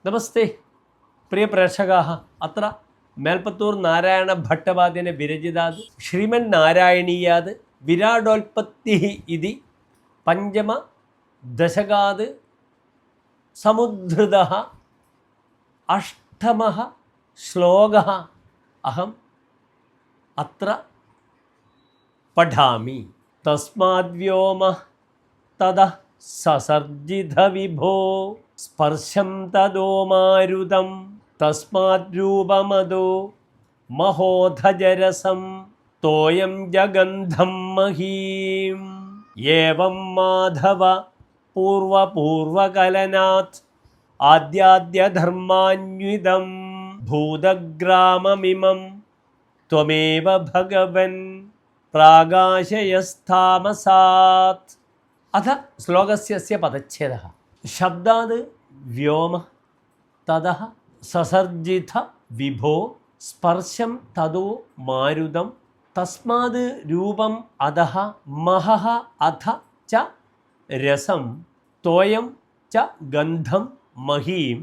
നമസ്തേ പ്രിയ പ്രേക്ഷകാः അത്ര മേൽപ്പത്തൂർ നാരായണ ഭട്ടപാദേന വിരചിതാത് ശ്രീമൻ നാരായണീയാത് വിരാടോൽപത്തിഃ ഇതി പഞ്ചമ ദശകാത് സമുദ്ധൃതഃ അഷ്ടമഃ ശ്ലോകः അഹം അത്ര പഠാമി. തസ്മാദ്വ്യോമ തതഃ സസർജിത വിഭോ സ്പർശം തദോ മാരുതം തസ്മാദ്രൂപമദോ മഹോധജരസം തോയം ജഗന്ധം മഹീം. ഏവം മാധവ പൂർവപൂർവകലനാത് ആദ്യാദ്യധർമാന്വിതം ഭൂതഗ്രാമമിമം ത്വമേവ ഭഗവൻ പ്രാഗാശയസ്ഥാമസാത്. അഥ ശ്ലോകസ്യ പദച്ഛേദഃ. ശബ്ദാത് വ്യോമ തതഃ സസർജിത വിഭോ സ്പർശം തതോ മാരുതം തസ്മാത് രൂപം അധഃ മഹഃ അധ ച രസം തോയം ച ഗന്ധം മഹീം.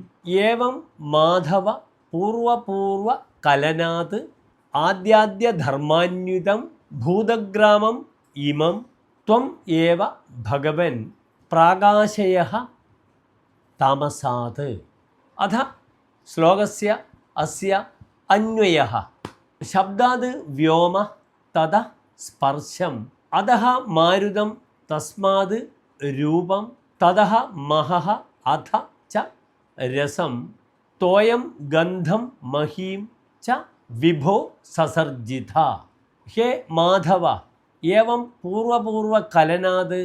ഏവം മാധവ പൂർവപൂർവ കലനാത് ആദ്യാദ്യധർമാന്വിതം ഭൂതഗ്രാമം ഇമം ത്വം ഏവ ഭഗവൻ പ്രാകാശയഃ താമസാത്. അഥ ശ്ലോകസ്യ അസ്യ അന്വയഃ. ശബ്ദാത് വ്യോമ തതഃ സ്പർശം അധഃ മാരുതം തസ്മാത് രൂപം തതഃ മഹഃ അധ ച രസം തോയം ഗന്ധം മഹീം ച വിഭോ സസർജിത. ഹേ മാധവ ഏവം പൂർവപൂർവകലനാത്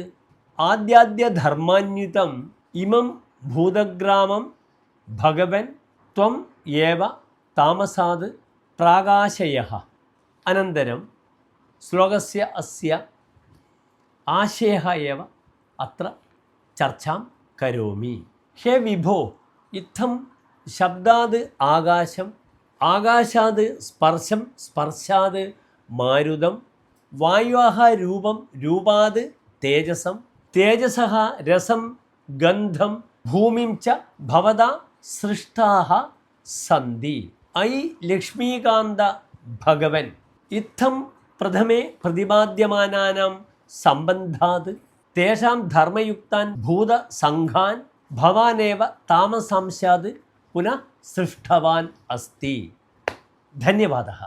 ആദ്യാദ്യധർമാന്വിതം ഇമം ഭൂതഗ്രാമം ഭഗവൻ ത്വം ഏവ താമസാത് പ്രാകാശയഃ. അനന്തരം ശ്ലോകസ്യ അസ്യ ആശയഃ ഏവ അത്ര ചർച്ചാം കരോമി. ഹേ വിഭോ ഇത്തം ശബ്ദാത് ആകാശം ആകാശാത് സ്പർശം സ്പർശാത് മാരുതം വായുഃ രൂപം രൂപാത് തേജസം തേജസഃ രസം ഗന്ധം ഭൂമിം ച ഭവതാ സൃഷ്ടാഃ സന്തി. ഐ ലക്ഷ്മീകാന്ത ഭഗവൻ ഇത്തം പ്രഥമേ പ്രതിപാദ്യമാനാനാം സംബന്ധാത് തേഷാം ധർമ്മയുക്താൻ ഭൂതസംഘാൻ ഭവാനേവ താമസാംശാത് പുനഃ സൃഷ്ടവാൻ അസ്തി. ധന്യവാദः.